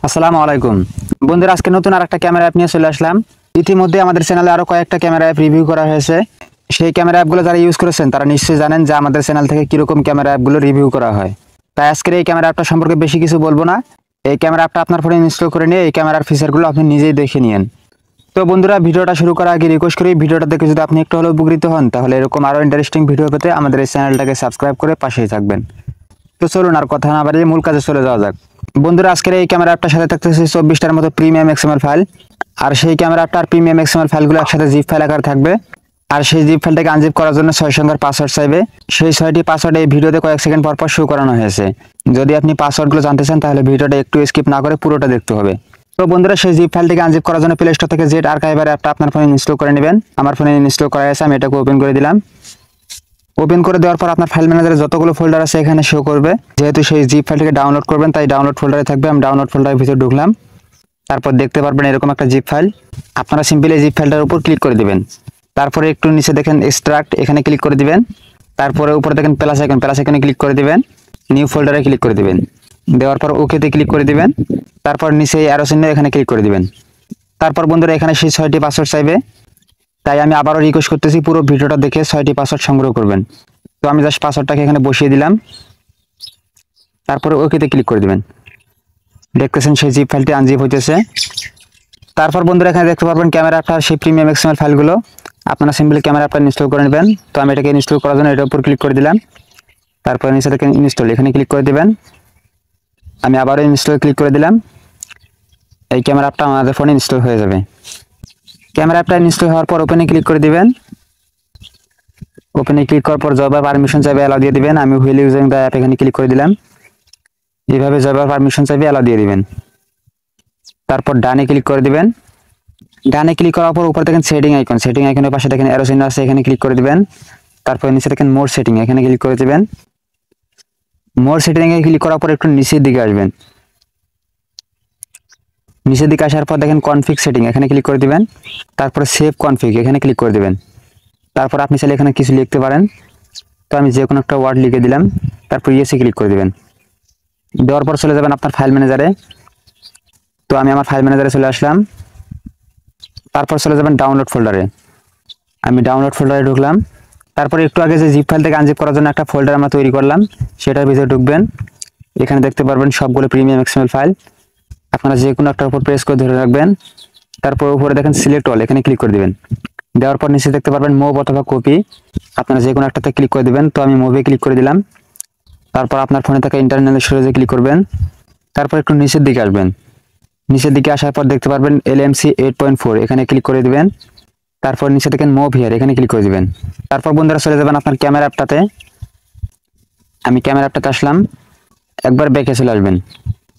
আসসালামু আলাইকুম বন্ধুরা, আজকে নতুন আরেকটা ক্যামেরা অ্যাপ নিয়ে চলে আসলাম। ইতিমধ্যে আমাদের চ্যানেলে আরো কয়েকটা ক্যামেরা অ্যাপ রিভিউ করা হয়েছে। সেই ক্যামেরা অ্যাপগুলো যারা ইউজ করেছেন তারা নিশ্চয়ই জানেন যে আমাদের চ্যানেল থেকে কিরকম ক্যামেরা অ্যাপগুলো রিভিউ করা হয়। তাই আজকের এই ক্যামেরা অ্যাপটা সম্পর্কে বেশি কিছু বলবো না। এই ক্যামেরা অ্যাপটা আপনার ফোনে ইনস্টল করে নিয়ে এই ক্যামেরার ফিচারগুলো আপনি নিজেই দেখে নিন। তো বন্ধুরা, ভিডিওটা শুরু করার আগে রিকোয়েস্ট করি, ভিডিওটা দেখে যদি আপনি একটু হলেও উপকৃত হন তাহলে এরকম আরো ইন্টারেস্টিং ভিডিও পেতে আমাদের এই চ্যানেলটাকে সাবস্ক্রাইব করে পাশেই থাকবেন। তো চলুন আর কথা না বাড়িয়ে মূল কাজে চলে যাওয়া যাক। বন্ধুরা, আজকের এই ক্যামেরা অ্যাপটার সাথে থাকতেছে 24টার মতো প্রিমিয়াম এক্সএমএল ফাইল। আর সেই ক্যামেরা অ্যাপটার প্রিমিয়াম এক্সএমএল ফাইলগুলো একসাথে জিপ ফাইল আকারে থাকবে। আর সেই জিপ ফাইলটাকে আনজিপ করার জন্য 6 সংখ্যার পাসওয়ার্ড চাইবে। সেই 6টি পাসওয়ার্ড এই ভিডিওতে কয়েক সেকেন্ড পর পর শো করানো হয়েছে। যদি আপনি পাসওয়ার্ডগুলো জানতে চান তাহলে ভিডিওটা একটু স্কিপ না করে পুরোটা দেখতে হবে। তো বন্ধুরা, সেই জিপ ফাইলটিকে আনজিপ করার জন্য প্লে স্টোর থেকে জেড আর্কাইভার অ্যাপটা আপনার ফোনে ইনস্টল করে নেবেন। আমার ফোনে ইনস্টল করা আছে, আমি এটাকে ওপেন করে দিলাম। ওপেন করে দেওয়ার পর আপনার ফাইল ম্যানেজারে যতগুলো ফোল্ডার আছে এখানে শো করবে। যেহেতু সেই জিপ ফাইলটিকে ডাউনলোড করবেন তাই ডাউনলোড ফোল্ডারে থাকবে। আমি ডাউনলোড ফোল্ডারের ভিতরে ঢুকলাম। তারপর দেখতে পারবেন এরকম একটা জিপ ফাইল। আপনারা সিম্পলি এই জিপ ফাইলটার উপর ক্লিক করে দিবেন। তারপরে একটু নিচে দেখেন এক্সট্রাক্ট, এখানে ক্লিক করে দিবেন। তারপরে উপরে দেখেন প্লাস আইকনে ক্লিক করে দিবেন। নিউ ফোল্ডারে ক্লিক করে দিবেন। দেওয়ার পর ওকেতে ক্লিক করে দিবেন। তারপর নিচে অ্যারো চিহ্ন এখানে ক্লিক করে দিবেন। তারপর বন্ধুরা, এখানে সেই 6টি পাসওয়ার্ড চাইবে। তাই আমি আবারও রিকোয়েস্ট করতেছি পুরো ভিডিওটা দেখে 6টি পাসওয়ার্ড সংগ্রহ করবেন। তো আমি জাস্ট পাসওয়ার্ডটাকে এখানে বসিয়ে দিলাম। তারপরে ওকেতে ক্লিক করে দিবেন। দেখতেছেন সেই জিপ ফাইলটি আনজিপ হইতেছে। তারপর বন্ধুরা, এখানে দেখতে পারবেন ক্যামেরা অ্যাপটার সেই প্রিমিয়াম এক্সএমএল ফাইলগুলো। আপনারা সিম্পলি ক্যামেরা অ্যাপটা ইনস্টল করে নেবেন। তো আমি এটাকে ইনস্টল করার জন্য এটার উপর ক্লিক করে দিলাম। তারপর নিচে দেখেন ইনস্টল, এখানে ক্লিক করে দিবেন। আমি আবারও ইনস্টল ক্লিক করে দিলাম। এই ক্যামেরা অ্যাপটা আমাদের ফোনে ইনস্টল হয়ে যাবে। ক্যামেরা অ্যাপটা ইনস্টল হওয়ার পর ওপেনে ক্লিক করে দিবেন। ওপেনে ক্লিক করার পর জয়বার পারমিশন চাইবে, অ্যালাউ দিয়ে দিবেন। আমি হুইল ইউজিং দ্য অ্যাপ এখানে ক্লিক করে দিলাম। এইভাবে জয়বার পারমিশন চাইবে, অ্যালাউ দিয়ে দিবেন। তারপর ডানে ক্লিক করে দিবেন। ডানে ক্লিক করার পর উপরে দেখেন সেটিং আইকনের পাশে দেখেন অ্যারো চিহ্ন আছে, এখানে ক্লিক করে দিবেন। তারপর নিচে দেখেন মোর সেটিং, এখানে ক্লিক করে দিবেন। মোর সেটিং এ ক্লিক করার পর একটু নিচের দিকে আসবেন। নিচের দিকে আসার পর দেখেন কনফিগ সেটিং, এখানে ক্লিক করে দিবেন। তারপর সেভ কনফিগ, এখানে ক্লিক করে দিবেন। তারপর আপনি চাইলে এখানে কিছু লিখতে পারেন। তো আমি যে কোনো একটা ওয়ার্ড লিখে দিলাম। তারপর ইয়েসে ক্লিক করে দিবেন। দেওয়ার পর চলে যাবেন আপনার ফাইল ম্যানেজারে। তো আমি আমার ফাইল ম্যানেজারে চলে আসলাম। তারপর চলে যাবেন ডাউনলোড ফোল্ডারে। আমি ডাউনলোড ফোল্ডারে ঢুকলাম। তারপর একটু আগে যে জিপ ফাইল থেকে আনজিপ করার জন্য একটা ফোল্ডার আমরা তৈরি করলাম, সেটার ভিতরে ঢুকবেন। এখানে দেখতে পারবেন সবগুলো প্রিমিয়াম এক্সএমএল ফাইল। আপনারা যে কোনো একটার উপর প্রেস করে ধরে রাখবেন। তারপর উপরে দেখেন সিলেক্ট অল, এখানে ক্লিক করে দিবেন। দেওয়ার পর নিচে দেখতে পারবেন মুভ অথবা কপি, আপনারা যে কোনো একটাতে ক্লিক করে দিবেন। তো আমি মুভে ক্লিক করে দিলাম। তারপর আপনার ফোনে থাকা ইন্টারনাল স্টোরেজে ক্লিক করবেন। তারপর একটু নিচের দিকে আসবেন। নিচের দিকে আসার পর দেখতে পারবেন LMC 8.4, এখানে ক্লিক করে দিবেন। তারপর নিচে দেখেন মুভ হিয়ার, এখানে ক্লিক করে দিবেন। তারপর বন্ধুরা চলে যাবেন আপনার ক্যামেরা অ্যাপটাতে। আমি ক্যামেরা অ্যাপটাতে আসলাম। একবার ব্যাকে চলে আসবেন।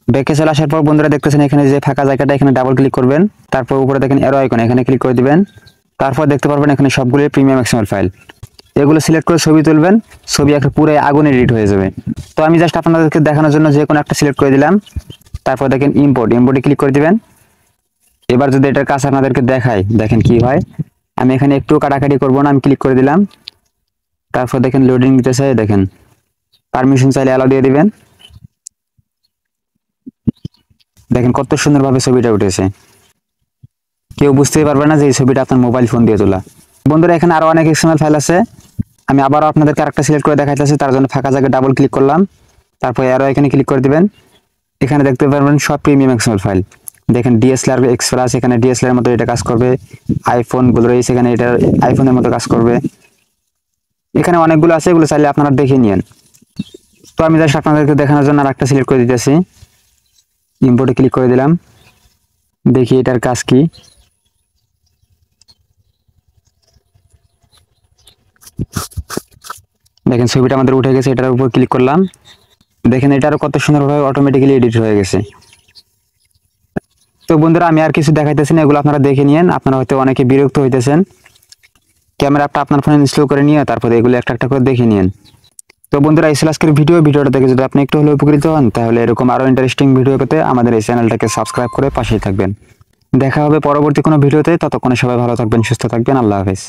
ব্যাকে চলে আসার পর বন্ধুরা দেখতেছেন এখানে যে ফাঁকা জায়গাটা, এখানে ডাবল ক্লিক করবেন। তারপর উপরে দেখেন অ্যারো আইকন, এখানে ক্লিক করে দিবেন। তারপর দেখতে পারবেন এখানে সবগুলো প্রিমিয়াম এক্সএমএল ফাইল। এগুলো সিলেক্ট করে ছবি তুলবেন। ছবি একটা পুরো আগুন এডিট হয়ে যাবে। তো আমি জাস্ট আপনাদেরকে দেখানোর জন্য যে কোনো একটা সিলেক্ট করে দিলাম। তারপর দেখেন ইম্পোর্টে ক্লিক করে দিবেন। এবার যদি এটার কাছে আপনাদেরকে দেখাই, দেখেন কি হয়। আমি এখানে একটু কাটাকাটি করবো না, আমি ক্লিক করে দিলাম। তারপর দেখেন লোডিং দিতেছে, দেখেন পারমিশন চাইলে অ্যালাউ দিয়ে দিবেন। দেখেন কত সুন্দরভাবে ছবিটা উঠেছে। কেউ বুঝতেই পারবে না যে এই ছবিটা আপনার মোবাইল ফোন দিয়ে তোলা। বন্ধুরা, এখানে আরো অনেক এক্সএমএল ফাইল আছে। আমি আবারও আপনাদেরকে আরেকটা সিলেক্ট করে দেখাইতেছি, তার জন্য ফাঁকা জায়গায় ডাবল ক্লিক করলাম। তারপর অ্যারো এখানে ক্লিক করে দিবেন। এখানে দেখতে পারবেন সব প্রিমিয়াম এক্সএমএল ফাইল। দেখেন DSLR এক্সপ্লাস, এখানে DSLR এর মতো এটা কাজ করবে। আইফোন গুলো রয়েছে, এখানে এটা আইফোনের মতো কাজ করবে। এখানে অনেকগুলো আছে, এগুলো চাইলে আপনারা দেখে নিন। তো আমি জাস্ট আপনাদেরকে দেখানোর জন্য আরেকটা সিলেক্ট করে দিতেছি। ইম্পোর্টে ক্লিক করে দিলাম। দেখি এটার কাজ কি। দেখেন ছবিটা আমাদের উঠে গেছে, এটার উপর ক্লিক করলাম। দেখেন এটারও কত সুন্দরভাবে অটোমেটিক্যালি এডিট হয়ে গেছে। তো বন্ধুরা, আমি আর কিছু দেখাইতেছি না, এগুলো আপনারা দেখে নিন। আপনারা হয়তো অনেকে বিরক্ত হইতেছেন। ক্যামেরা অ্যাপটা আপনার ফোনে ইনস্টল করে নিয়ে তারপরে এগুলো একটা একটা করে দেখে নিন। তো বন্ধুরা, এই ছিল আজকের ভিডিওটা দেখে যদি আপনি একটু হলেও উপকৃত হন তাহলে এরকম আরো ইন্টারেস্টিং ভিডিও পেতে আমাদের এই চ্যানেলটাকে সাবস্ক্রাইব করে পাশেই থাকবেন। দেখা হবে পরবর্তী কোনো ভিডিওতে। ততক্ষণে সবাই ভালো থাকবেন, সুস্থ থাকবেন। আল্লাহ হাফেজ।